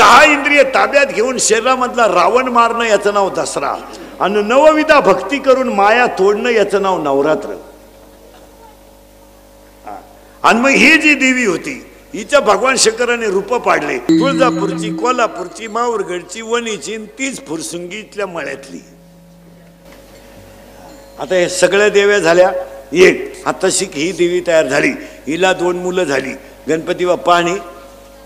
10 इंद्रिय ताब्यात घेऊन शरीरामधला रावण मारणं याचं नाव दसरा, आणि नवविधा भक्ती करून माया तोडणं याचं नाव नवरात्र. आणि मग ही जी देवी होती हिच्या भगवान शंकराने रूप पाडले. तुळजापूरची, कोल्हापूरची, माहूरगडची, वणीची, तीच फुरसुंगीतल्या मळ्यातली. आता हे सगळ्या देव्या झाल्या एक. आता शिक ही देवी तयार झाली, हिला 2 मुलं झाली, गणपती बाप्पा आणि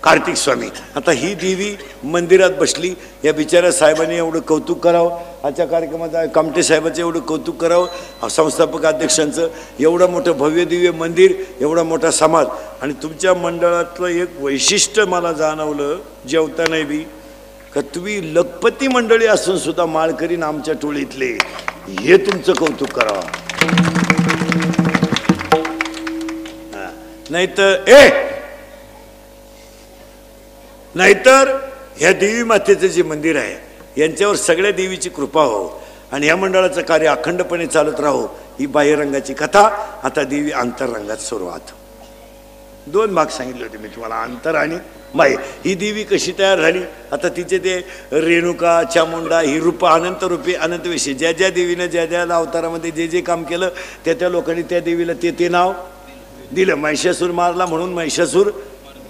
कार्तिक स्वामी. आता ही देवी मंदिरात बसली. या बिचाऱ्या साहेबांनी एवढं कौतुक करावं, आजच्या कार्यक्रमात कामटे साहेबांचं एवढं कौतुक करावं, संस्थापक अध्यक्षांचं. एवढं मोठं भव्य दिव्य मंदिर, एवढा मोठा समाज. आणि तुमच्या मंडळातलं एक वैशिष्ट्य मला जाणवलं जेवताना बी, का तुम्ही लखपती मंडळी असून सुद्धा माळकरी आमच्या टोळीतले, हे तुमचं कौतुक करावं. नाहीतर ह्या देवी मातेचं जे मंदिर आहे यांच्यावर सगळ्या देवीची कृपा हो आणि ह्या मंडळाचं कार्य अखंडपणे चालत राहो. ही बाह्यरंगाची कथा. आता देवी अंतररंगात सुरुवात. 2 भाग सांगितले होते मी तुम्हाला, अंतर आणि बाह्य. ही देवी कशी तयार झाली, आता तिचे ते रेणुका, चामुंडा, ही रूपं अनंत रूपे, अनंत विषय. ज्या ज्या देवीनं ज्या ज्या अवतारामध्ये जे जे काम केलं त्या त्या लोकांनी त्या देवीला ते ते नाव दिलं. महिषासूर मारला म्हणून महिषासूर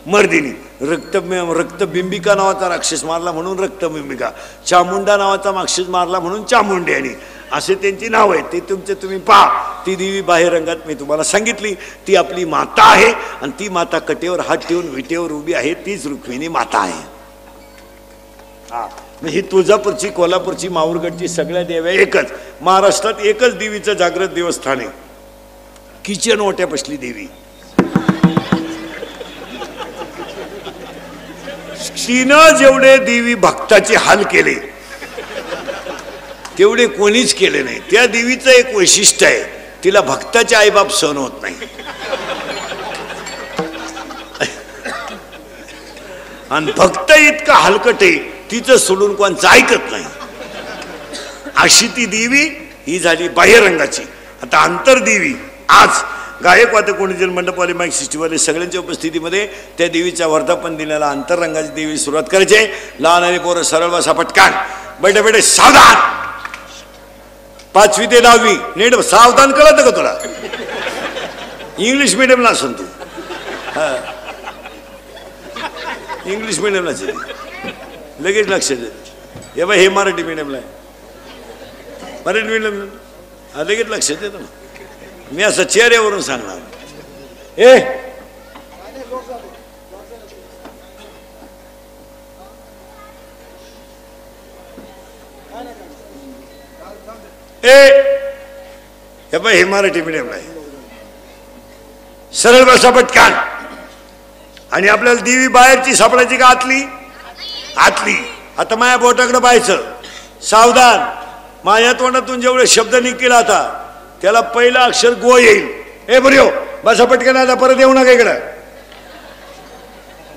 मर्दिनी. रक्तबिंबिका नावाचा राक्षस मारला म्हणून रक्तबिंबिका. चामुंडा नावाचा राक्षस मारला म्हणून चामुंड्यानी. असे त्यांची नाव आहेत. ते तुम्ही पहा. ती देवी बाह्यरंगात मी तुम्हाला सांगितली, ती आपली माता आहे. आणि ती माता कटेवर हात ठेवून विटेवर उभी आहे, तीच रुक्मिणी माता आहे. ही तुळजापूरची, कोल्हापूरची, माहूरगडची सगळ्या देव्या एकच. महाराष्ट्रात एकच देवीचं जागृत देवस्थान आहे, किचन ओट्या बसली देवी. तिनं जेवढे देवी भक्ताचे हाल केले तेवढे कोणीच केले नाही. त्या देवीचं एक वैशिष्ट्य आहे, तिला भक्ताचे आईबाप सहन होत नाही. आणि भक्त इतका हलकट आहे, तिचं सोडून कोणचं ऐकत नाही. अशी ती देवी ही झाली बाह्यरंगाची. आता अंतरदेवी. आज गायकवाद, कोणी मंडपवाले, माईक सिस्टीमवाले सगळ्यांच्या उपस्थितीमध्ये त्या देवीच्या वर्धापन दिनाला अंतररंगाची देवी सुरुवात करायची. लहान आणि पोरं सरळ बसा पटकान. बेटे बेटे सावधान. 5वी ते 10वी नीट सावधान. कळत का तुला? इंग्लिश मिडियमला असून तू इंग्लिश मिडियमला लगेच लक्ष दे. हे बाय हे मराठी मिडियमला आहे. मराठी मिडियम लगेच लक्ष देतो ना. मी असं चेहऱ्यावरून सांगणार. हे मराठी मिडियमला आहे. सरळ बसा पटकान. आणि आपल्याला देवी बाहेरची सापडायची का आतली? आतली. आता माझ्या बोटाकडे पाहायचं. सावधान. माझ्या तोंडातून जेवढे शब्द निघतील आता त्याला पहिला अक्षर गो येईल. हे बरं बसा पटकन. आता परत येऊ नका इकडं.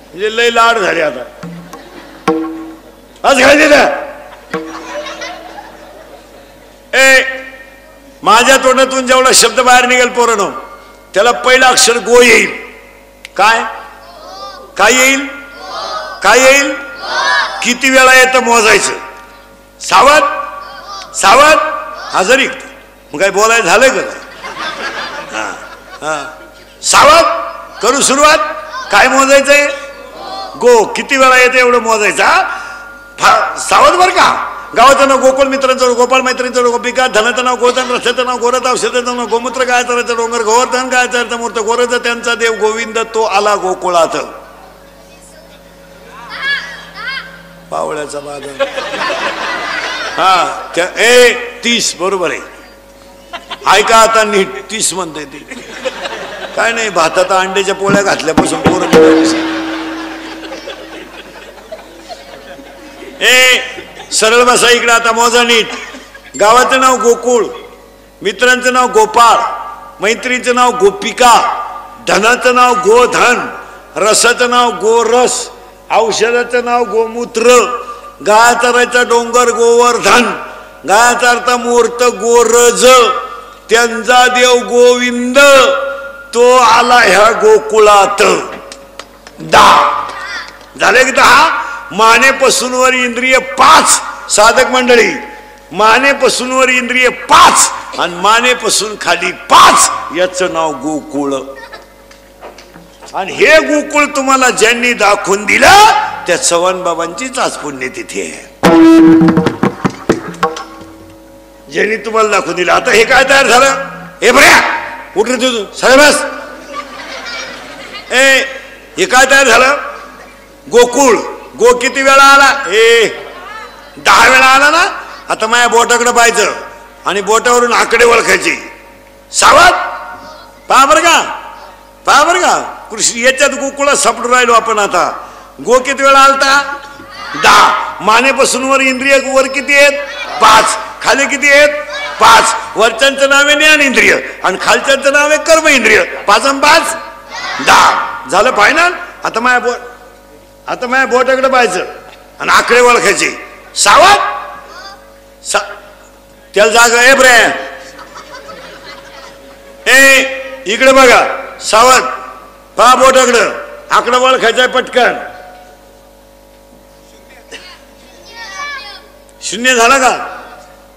म्हणजे लय लाड झाले आता. आज घाल दिला. माझ्या तोंडातून जेवढा शब्द बाहेर निघेल पोरांनो त्याला पहिला अक्षर गो येईल. काय काय येईल? काय येईल? किती वेळा येतं मोजायचं. सावध सावध. हजरी. मग काय बोलायचं झालंय का? सावध. करू सुरुवात. काय मोजायचंय? गो. किती वेळा येतं एवढं मोजायचा. सावध बर का. गावाचं नाव गोकुळ, मित्रांचं गोपाळ, मैत्रींचं गोपिका, धनाचं नाव गोधन, रथाचं नाव गोरथ, औषधाचं नाव गोमूत्र, गायचं डोंगर गोवर्धन, गायचा मूर्त गोरज, त्यांचा देव गोविंद, तो आला गोकुळात. पावळ्याचा बाजार. त्या 30 बरोबर आहे. ऐका आता नीट. 30 म्हणते ती. काय नाही, भातात अंड्याच्या पोळ्या घातल्यापासून पोरं. सरळ बसा इकडे. आता मोजा नीट. गावाचं नाव गोकुळ, मित्रांचं नाव गोपाळ, मैत्रीचं नाव गोपिका, धनाचं नाव गोधन, रसाचं नाव गोरस, औषधाचं नाव गोमूत्र, गायचा डोंगर गोवर्धन, गायचा अर्थ मूर्त गोरज, त्यांचा देव गोविंद, तो आला ह्या गोकुळात. 10 झाले की 10. मानेपासून वर इंद्रिय 5 साधक मंडळी, मानेपासून वर इंद्रिय 5 आणि मानेपासून खाली 5, याचं नाव गोकुळ. आणि हे गोकुळ तुम्हाला ज्यांनी दाखवून दिलं त्या चव्हाण बाबांचीच आज पुण्यतिथी आहे, ज्यांनी तुम्हाला दाखवून दिलं. आता हे काय तयार झालं? हे बऱ्या उठ रे तू साहेबस. हे काय तयार झालं? गोकुळ. गो किती वेळा आला? 10 वेळा आला ना. आता माझ्या बोटाकडे पाहायचं आणि बोटावरून आकडे ओळखायचे. सावध पहा बरं का, पहा बरं का. कृष्ण याच्यात गोकुळात सापडून राहिलो आपण. आता गो किती वेळा आलता? 10. मानेपासून वर इंद्रिय वर किती आहेत? 5. खाली किती आहेत? 5. वरच्यांचं नाव आहे ज्ञान इंद्रिय आणि खालच्यांचं नाव आहे कर्म इंद्रिय. 5 आणि 5 10 झालं फायनल. आता माझ्या बोटाकडे पाहायचं आणि आकडे ओळखायचे. सावध त्याला जागा आहे बरे. इकडे बघा, सावध पहा बोटाकडं, आकडा ओळखायचा पटकन. 0 झाला का?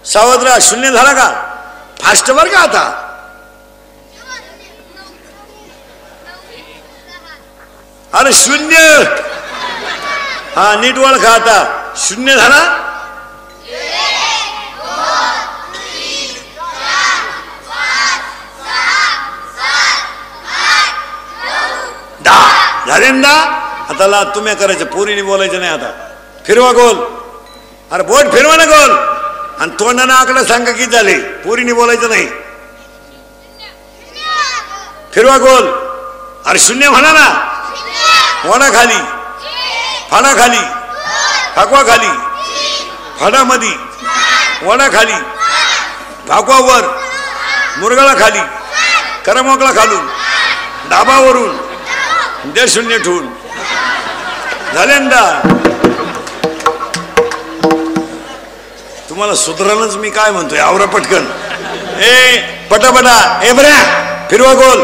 सावध राहा. 0 झाला का? फास्ट बर का. आता अरे 0. हा नीट ओळखा. आता 0 झाला. 10 झाले ना. आता तुम्ही करायचं, पोरीने बोलायचं नाही. आता फिरवा गोल. अरे बोट फिरवा ना गोल आणि तोंडानं आकडा सांगा किती झाले. पोरीने बोलायचं नाही. फिरवा गोल. अरे 0 म्हणा ना. वणा खाली, फाडा खाली, फाकवा खाली, फाडा मधी, वणा खाली, फाकवा वर, मुरगाळा खाली, करमोकळा खालून, डाबावरून, दे 0 ठेवून. झाले ना. तुम्हाला सुधारणच मी काय म्हणतोय. आवरा पटकन. पटापटा. बऱ्या फिरवा गोल.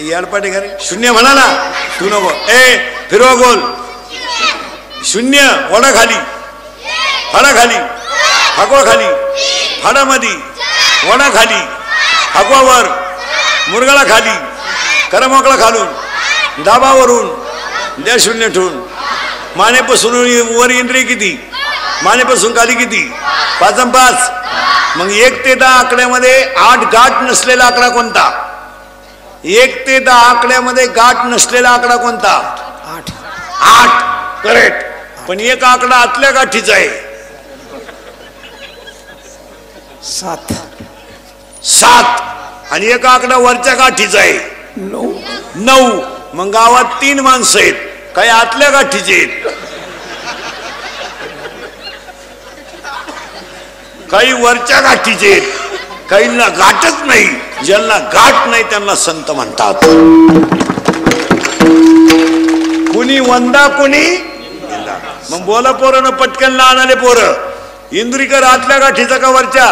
याडपाटे घरी 0 म्हणा ना. तू नको. फिरवा गोल. 0 वडा खाली, फाडा खाली, फाकवा खाली, फाडा मधी, वडा खाली, फाकवा वर, मुरगाळा खाली, करमोकळा खालून, दाबावरून, द्या 0 ठेवून. मानेपासून वर इंद्रिय किती? मानेपासून खाली किती? 5 आणि 5. मग 1 ते 10 आकड्यामध्ये 8 गाठ नसलेला आकडा कोणता? 1 ते 10 आकड्यामध्ये गाठ नसलेला आकडा कोणता? 8. करेक्ट. पण एक आकडा आतल्या गाठीचा आहे. 7 आणि एक आकडा वरच्या गाठीचा आहे. 9. मग गावात 3 माणसं आहेत. काही आतल्या गाठीचे आहेत, काही वरच्या गाठीचे आहेत, काहींना गाठच नाही. ज्यांना गाठ नाही त्यांना संत म्हणतात. कुणी वंदा कुणी निंदा. मग बोला पोरं पटकन लहान आले पोरं. इंद्रिकर आतल्या गाठीचा का वरच्या?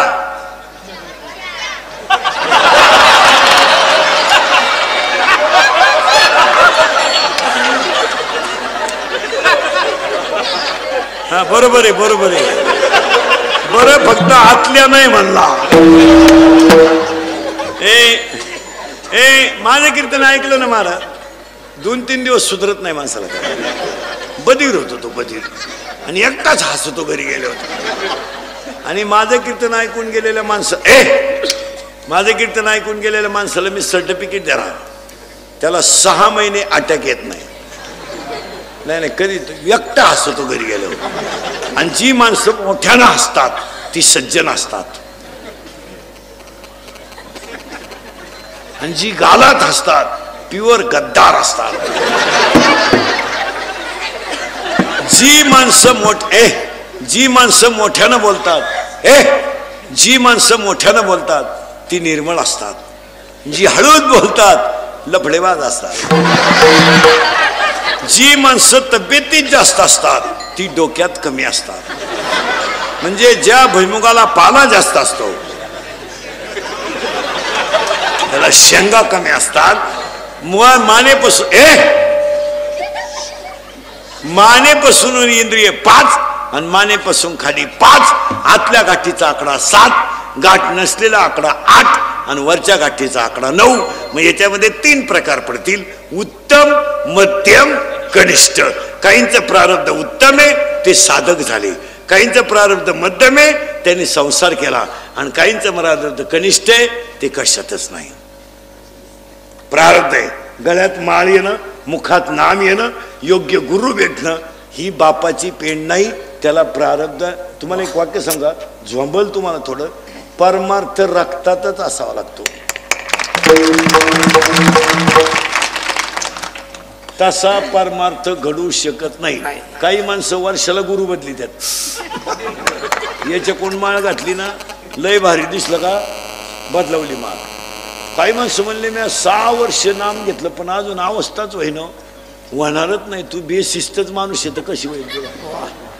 हा बरोबर आहे, बरोबर आहे. बरं फक्त आतल्या नाही म्हणला. माझं कीर्तन ऐकलं ना महाराज, 2-3 दिवस सुधरत नाही माणसाला. बधीर होतो तो, बधीर. आणि एकटाच हसतो घरी गेले होते. आणि माझं कीर्तन ऐकून गेलेल्या माझं कीर्तन ऐकून गेलेल्या माणसाला मी सर्टिफिकेट देणार. त्याला 6 महिने अटॅक येत नाही. नाही कधी एकटा हसतो घरी गेल्यावर. आणि जी माणसं मोठ्यानं हसतात ती सज्जन असतात. आणि जी गालात हसतात प्युअर गद्दार असतात. जी माणसं मोठ्यानं बोलतात, जी माणसं मोठ्यानं बोलतात ती निर्मळ असतात. जी हळूच बोलतात लफडेबाज असतात. जी माणसं तब्येतीत जास्त असतात ती डोक्यात कमी असतात. म्हणजे ज्या भुईमुगाला पाला जास्त असतो त्याला शेंगा कमी असतात. मानेपासून मानेपासून इंद्रिय 5 आणि मानेपासून खाली 5, आतल्या गाठीचा आकडा 7, गाठ नसलेला आकडा 8 आणि वरच्या गाठीचा आकडा 9. मग याच्यामध्ये 3 प्रकार पडतील, उत्तम, मध्यम, कनिष्ठ. काहींचं प्रारब्ध उत्तम आहे ते साधक झाले, काहींचं प्रारब्ध मध्यम आहे त्यांनी संसार केला, आणि काहींचं प्रारब्ध कनिष्ठ आहे ते कशातच नाही. प्रारब्ध आहे गळ्यात माळ येणं, मुखात नाम येणं, योग्य गुरु भेटणं, ही बापाची पेंड नाही, त्याला प्रारब्ध. तुम्हाला एक वाक्य सांगा, झोंबल तुम्हाला थोडं, परमार्थ रक्तातच असावा लागतो. तसा परमार्थ घडू शकत नाही. काही माणसं वर्षाला गुरु बदली त्यात, याच्या कोण माळ घातली ना लय भारी दिसलं का बदलवली माळ. काही माणसं म्हणले मी 6 वर्ष नाम घेतलं पण अजून अवस्थाच होईना. होणारच नाही, तू बेशिस्तच माणूस आहे तर कशी होईल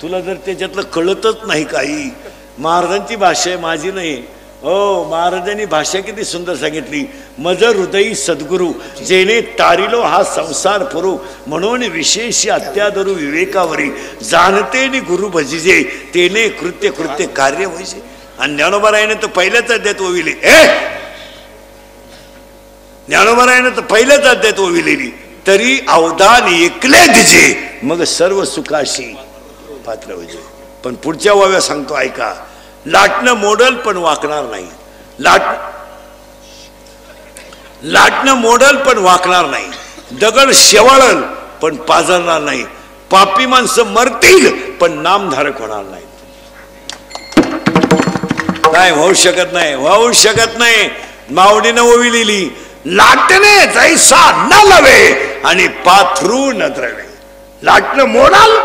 तुला जर त्याच्यातलं कळतच नाही काही. महाराजांची भाषा आहे, माझी नाही. हो, महाराजांनी भाषा किती सुंदर सांगितली. मज हृदयी सद्गुरु जेने तारिलो हा संसार फुरू, म्हणून विशेष अत्यादरू विवेकावरी, जाणते नि गुरु भजिजे तेने कृत्य कृत्य कार्य व्हायचे. आणि ज्ञानोबारायाने तर पहिल्याच अध्यात ओविले, ज्ञानोबारायाने तर पहिल्याच अध्यात ओविलेली, तरी अवधान एकले दिजे मग सर्व सुखाशी पात्र व्हायचे. पण पुढच्या वाव्या सांगतो ऐका, लाटणं मोडल पण वाकणार नाही, लाटणं मोडल पण वाकणार नाही, दगड शेवाळल पण पाजरणार नाही, पापी माणसं मरतील पण नामधारक होणार नाही. काय होऊ शकत नाही, होऊ शकत नाही. मावडीनं ओवी लिहिली, लाटणे जैसा न लवे आणि पाथरू न द्रवे. लाटणं मोडाल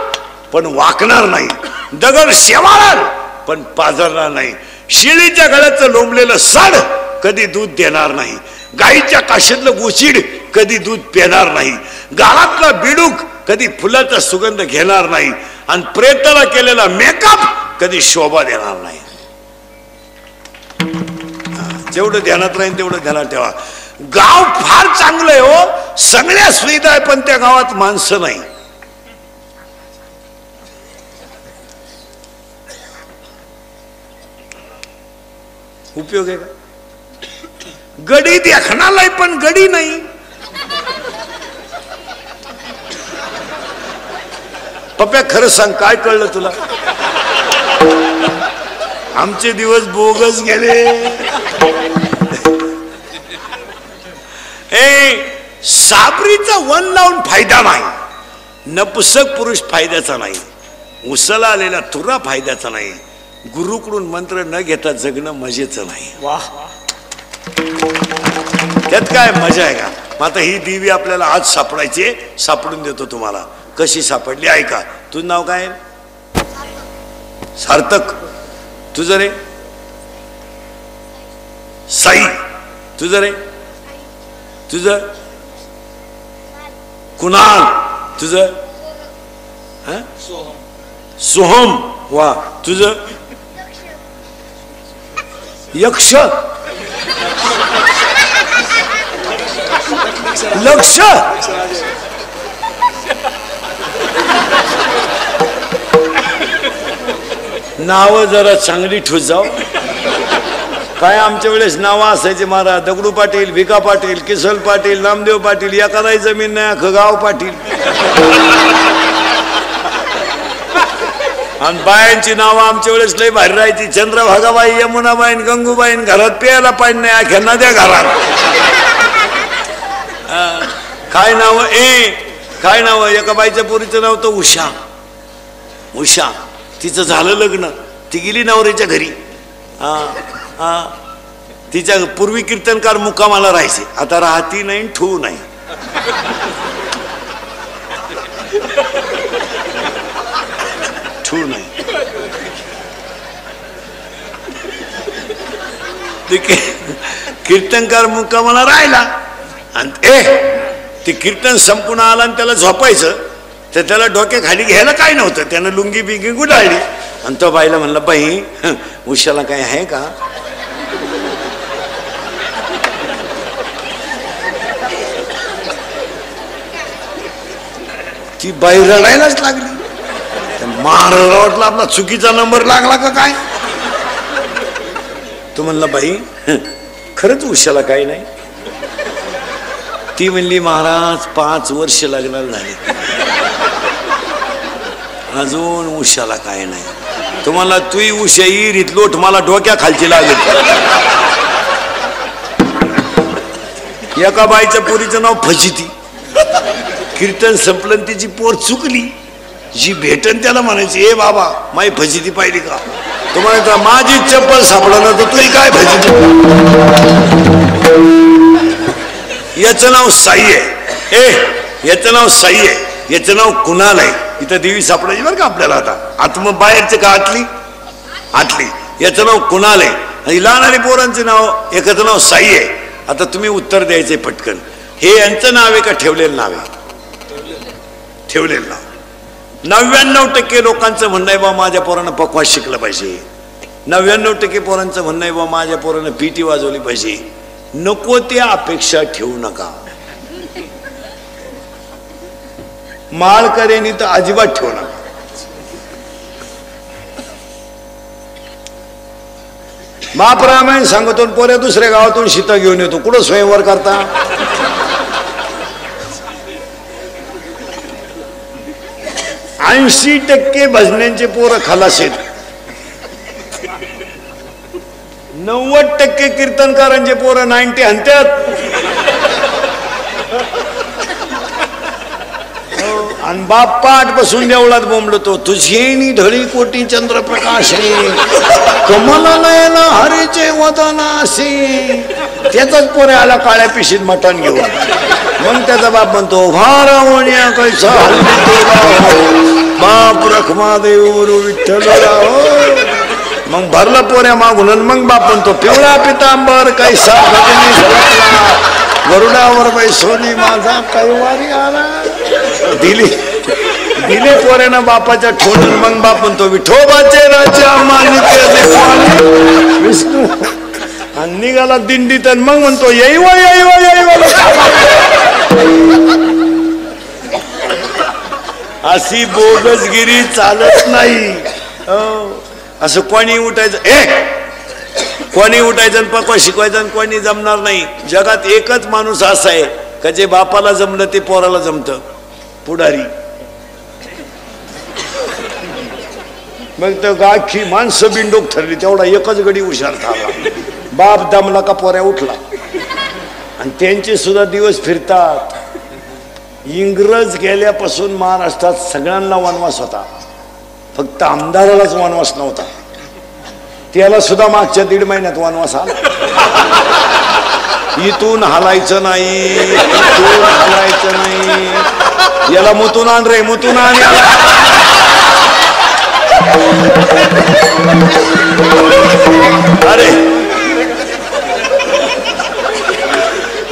पण वाकणार नाही, दगड शेवाळल पण पाजरणार नाही, शिळीच्या गळ्याचं लोंबलेलं साड कधी दूध देणार नाही, गाईच्या काशीतलं गोचिड कधी दूध पिणार नाही, गालातला बिडूक कधी फुलाचा सुगंध घेणार नाही, आणि प्रेताला केलेला मेकअप कधी शोभा देणार नाही. जेवढं ध्यानात राहील तेवढं ध्यानात ठेवा. गाव फार चांगलं आहे हो, सगळ्या सुविधा आहे, पण त्या गावात माणसं नाही. उपयोग आहे का? गडी देखणालाय पण गडी नाही. पप्या खरं सांग, काय कळलं तुला? आमचे दिवस बोगस गेले. साबरीचा वन लावून फायदा नाही, नपुसक पुरुष फायद्याचा नाही, उसला आलेला तुरा फायद्याचा नाही, गुरुकडून मंत्र न घेता जगणं मजेचं नाही. वाह, त्यात काय मजा आहे का? आता ही देवी आपल्याला आज सापडायची, सापडून देतो तुम्हाला. कशी सापडली ऐका. तुझं नाव काय? सार्थक. तुझं रे? साई. तुझं रे? तुझं? कुणाल. तुझं? सोहम. वा. तुझं? यक्ष. लक्ष. नाव जरा चांगली ठोस जाऊ. काय आमच्या वेळेस नाव असायचे महाराज, दगडू पाटील, भिका पाटील, किसल पाटील, नामदेव पाटील, एखादाही जमीन नाही अख्खं गाव पाटील. आणि बायांची नावं आमच्या वेळेस लय भारी राहायची, चंद्रभागाबाई, यमुनाबाई, गंगूबाई. घरात प्यायला पाणी नाही, अख्या नद्या घरात. काय नाव? काय नाव? एका बाईच्या पोरीचं नाव तर उषा. उषा. तिचं झालं लग्न, ती गेली नवऱ्याच्या घरी. तिच्या पूर्वी कीर्तनकार मुक्कामाला राहायचे, आता राहती नाही, ठू नाही. ठू नाही. कीर्तनकार मुक्कामाला राहिला आणि ते कीर्तन संपूर्ण आला आणि त्याला झोपायचं, तर त्याला डोक्या खाली घ्यायला काय नव्हतं, त्यानं लुंगी बिंगी गुडाळली. आणि तो बाईला म्हणला, बाई उशाला काय आहे का? ती बाई रडायलाच लागली. महाराजला वाटलं आपला चुकीचा नंबर लागला का काय. तो म्हणला बाई खरंच उशाला काय नाही. ती म्हणली महाराज 5 वर्ष लग्नाला झाली अजून उशाला काय नाही. तुम्हाला तुही उशा इरीत लोट मला डोक्या खालची लागेल. एका बाईच्या पोरीचं नाव फजिती. कीर्तन संपलं तिची पोर चुकली. जी भेटन त्याला म्हणायची ए बाबा माई फजिती पाहिली का. तो म्हणायचा माझी चप्पल सापडला तर तुही काय फजिती. याचं नाव साई आहे. याचं नाव साई आहे. याचं नाव कुणाल आहे. इथं देवी सापडायची बरं का आपल्याला. आता मग बाहेरचे का आतली. याचं नाव कुणाल आहे. आणि लहान पोरांचे नाव एकाचं नाव साई आहे. आता तुम्ही उत्तर द्यायचे पटकन. हे यांचं नाव आहे का ठेवलेलं नाव आहे. ठेवलेलं नाव. 99% लोकांचं म्हणणं आहे बा माझ्या पोरानं पकवास शिकलं पाहिजे. 99% पोरांचं म्हणणं आहे बा माझ्या पोरानं पिटी वाजवली पाहिजे. नको त्या अपेक्षा ठेवू नका. माळकऱ्यांनी तर अजिबात ठेवू नका. महारामायण सांगतो पोऱ्या दुसऱ्या गावातून शीता घेऊन येतो. कुठं स्वयंवर करता. 80% भजन्यांचे पोरं खलास आहेत. 90% कीर्तनकारांचे पोरं 90 हंत्यात. आणि बाप पाठ बसून देवळात बोंबलतो. तुझी ढळी कोटी चंद्रप्रकाश कमल नयन हरीचे वदनासी. त्याचाच पोरे आला काळ्या पिशीत मटण घेऊन. मग त्याचा बाप म्हणतो भारावण्या कैसा बाप रखमादेव विठ्ठलराव. मग भरलं पोऱ्या मागून. मग बाप म्हणतो पिवळा पितांबर कैसा गरुडावर बैसोनी माझा कैवारी आला. दिले पोऱ्यानं बापाच्या ठोडून. मग बाप म्हणतो विठोबाचे राजा मानिक विष्णू. आणि निघाला दिंडीत. मग म्हणतो येईव. अशी बोगसगिरी चालत नाही. असं कोणी उठायचं कोणी उठायचं आणि पक्वा शिकवायचं आणि कोणी जमणार नाही. जगात एकच माणूस असा आहे का जे बापाला जमलं ते पोराला जमतं. पुढारी. मग तर गाखी माणसं बिंडोक ठरली. तेवढा एकच गडी हुशार झाला. बाप दमला का पोऱ्या उठला. आणि त्यांचे सुद्धा दिवस फिरतात. इंग्रज गेल्यापासून महाराष्ट्रात सगळ्यांना वनवास होता. फक्त आमदारालाच वनवास नव्हता. त्याला सुद्धा मागच्या 1.5 महिन्यात वनवास आला. इथून हलायचं नाही. याला मुतून आण रे मुतून आण.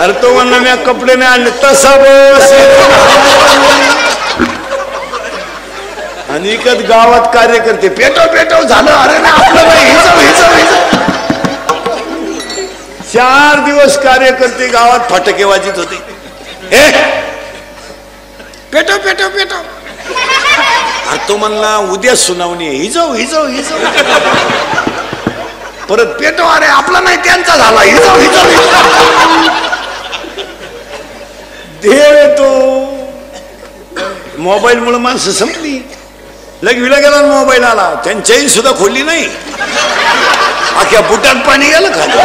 अरे तो म्हणला मी कपडे नाही आणले. तसा बस. आणि इकत गावात कार्यकर्ते पेटव झालं. अरे ना आपलं हिजव. 4 दिवस कार्यकर्ते गावात फटके वाजित होते. पेटव. अरे तो म्हणला उद्या सुनावणी आहे. हिजव. परत पेटव. अरे आपला नाही त्यांचा झाला. हिजव. देव येतो. मोबाईल मुळे माणसं संपली. लगविला गेला मोबाईल आला. त्यांच्याही सुद्धा खोलली नाही. अख्या बुटात पाणी गेलं खाली.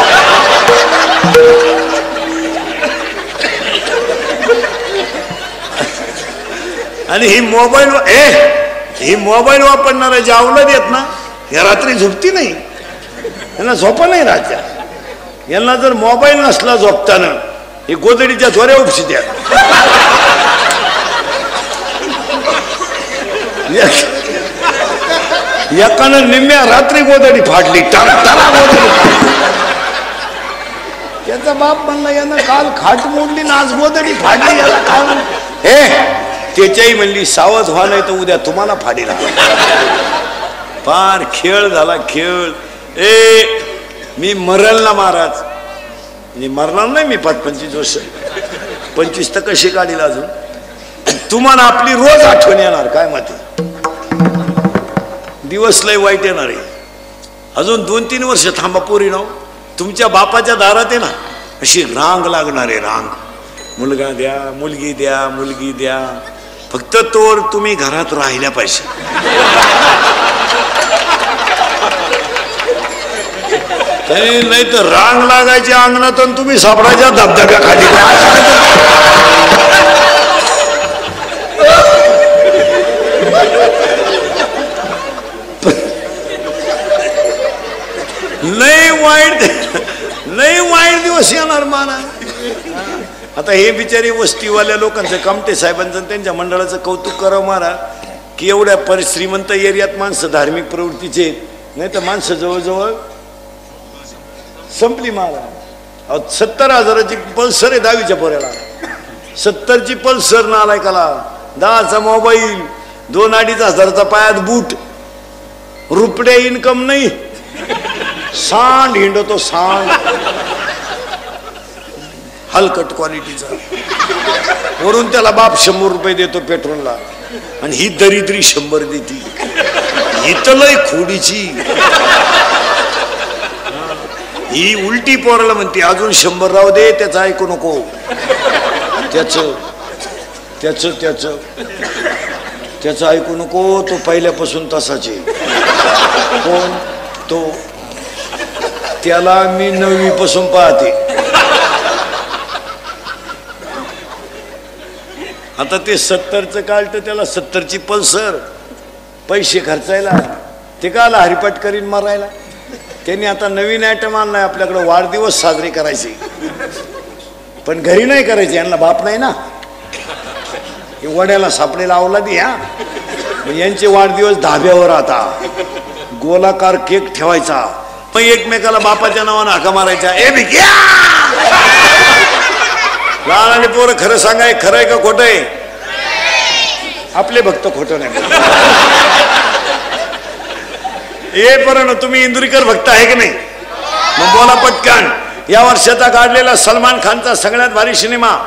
आणि ही मोबाईल वापरणारा जे अवलाद आहेत ना या रात्री झोपती नाही. यांना झोपा नाही राहत्या. यांना जर मोबाईल नसला झोपताना हे गोदडीच्या जोऱ्या उपशी द्या. एकानं निम्म्या रात्री गोदडी फाडली. त्याचा बाप म्हणला यानं काल खाट मोडली ना आज गोदडी फाडली. याला काय त्याच्याही म्हणली सावध व्हा नाही तर उद्या तुम्हाला फाडीला. फार खेळ झाला खेळ. मी मरल ना महाराज. मी मरणार नाही. मी 25 वर्ष 25 तर कशी काढील अजून. तुम्हाला आपली रोज आठवण येणार. काय माहिती दिवस लय वाईट येणार आहे. अजून 2-3 वर्ष थांबा पोरी नाव. तुमच्या बापाच्या दारात आहे ना अशी रांग लागणार आहे. रांग. मुलगा द्या, मुलगी द्या, मुलगी द्या. फक्त तोवर तुम्ही घरात राहिल्या पाहिजे. नाही तर रांग लागायची अंगणात आणि तुम्ही सापडायच्या धबधब्याखाली. लय वाईट दिवस येणार माना. आता हे बिचारी वस्तीवाल्या लोकांचं कामटे साहेबांचं त्यांच्या मंडळाचं कौतुक करावं मारा की एवढ्या श्रीमंत एरियात माणसं धार्मिक प्रवृत्तीचे. नाही तर माणसं जवळजवळ संपली मारा. 70,000ची पल्सर आहे 10वीच्या पोऱ्याला. 70ची पल्सर नालायकाला. 10चा मोबाईल, 2-2.5 हजाराचा पायात बूट. रुपड्या इन्कम नाही. सांड हिंडतो सांड. हलकट क्वालिटीचा. वरून त्याला बाप 100 रुपये देतो पेट्रोलला आणि ही दरिद्री 100 देती. ही तर लय खोडीची. ही उलटी पोराला म्हणते अजून 100 राहू दे, त्याचं ऐकू नको. त्याचं ऐकू नको. तो पहिल्यापासून तसाचे. कोण तो? त्याला मी 9वी पासून पाहते. आता ते 70चं काढतं त्याला 70ची पल्सर. पैसे खर्चायला ते काला हरिपाठ करीन मारायला. त्यांनी आता नवीन आयटम आणलाय आपल्याकडे. वाढदिवस साजरे करायचे पण घरी नाही करायचे. यांना बाप नाही ना. हे वड्याला सापडे लावला दी. यांचे वाढदिवस धाब्यावर. आता गोलाकार केक ठेवायचा. मग एकमेकाला बापाच्या नावानं हाका मारायच्या. ए भिक्या. लहान आणि पोरं खरं सांगाय. खरं आहे का खोटं आहे? आपले भक्त खोटं नाही. ये पर्यंत तुम्ही इंदुरीकर भक्त आहे की नाही? मग बोला पटकन. या वर्षाचा काढलेला सलमान खानचा सगळ्यात भारी सिनेमा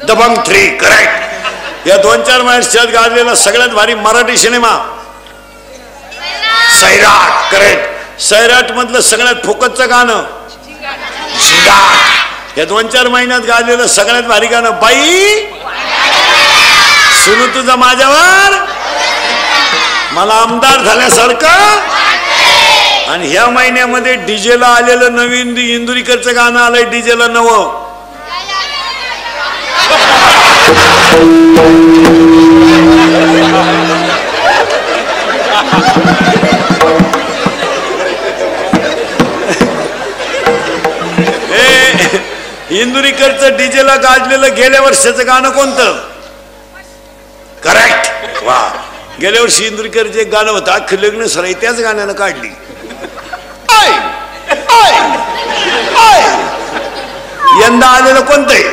दबंग 3. करेक्ट. या 2-4 वर्षात गाजलेला सगळ्यात भारी मराठी सिनेमा सैराट. करेक्ट. सैराट मधलं सगळ्यात फोकसचं गाणं झिंगाट. या 2-4 महिन्यात गाजलेलं सगळ्यात भारी गाणं बाई सुरू तुझं माझ्यावर. मला आमदार झाल्यासारखं. आणि ह्या महिन्यामध्ये डीजेला आलेलं नवीन इंदुरीकरचं गाणं आलंय. डीजेला नवं. इंदुरीकरचं डीजेला गाजलेलं गेल्या वर्षाचं गाणं कोणतं? करेक्ट. वा. गेल्या वर्षी इंदुरीकर जे गाणं होतं अख्खं लग्न सराई त्याच गाण्यानं काढली. यंदा आलेलं कोणतं आहे?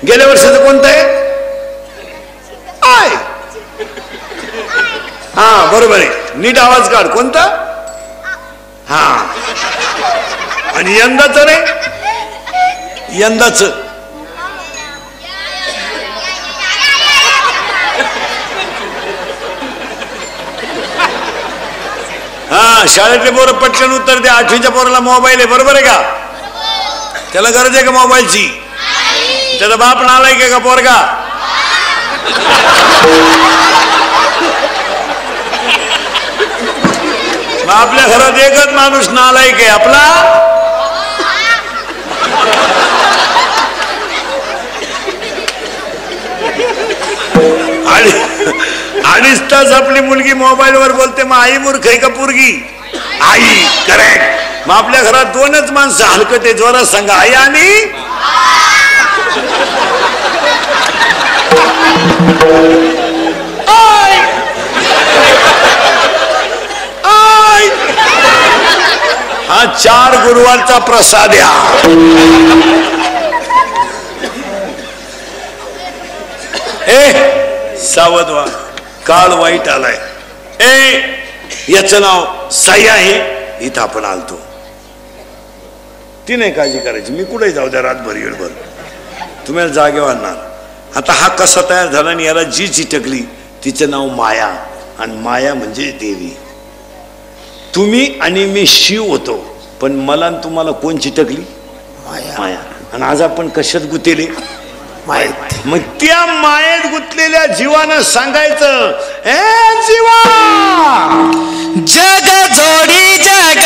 गेल्या वर्षाचं कोणतं आहे? हा बरोबर आहे. नीट आवाज काढ. कोणता? हा. आणि यंदाचं रे? यंदाचं हा. शाळेतले पोरं पटकन उत्तर द्या. 8वीच्या पोराला मोबाईल आहे. बरोबर आहे का? त्याला गरज आहे का मोबाईलची? त्याचा बाप नालायक आहे का पोरगा? मग आपल्या घरात एकच माणूस नालायक आहे आपला. अडीच तास आपली मुलगी मोबाईलवर बोलते. मग आई मूर्ख आहे का पोरगी? आई. करेक्ट. मग आपल्या घरात 2च माणसं हलकटे. जोरात सांगा. आई आणि हा 4 गुरुवारचा प्रसाद या. सावध व्हा. काळ वाईट आलाय. याचं नाव साई आहे. इथं आपण आलतो. ती नाही काळजी करायची. मी कुठे जाऊ द्या रातभर येळभर. तुम्हाला जागे आणणार. आता हा कसा तयार झाला आणि याला जी चिटकली तिचं नाव माया, आणि माया म्हणजे देवी. तुम्ही आणि मी शिव होतो, पण मला आणि तुम्हाला कोण चिटकली? माया. आणि आज आपण कशात गुतेले? मायेत. मग त्या मायेत गुंतलेल्या जीवानं सांगायचं, ए जीवा, जग जोडी जग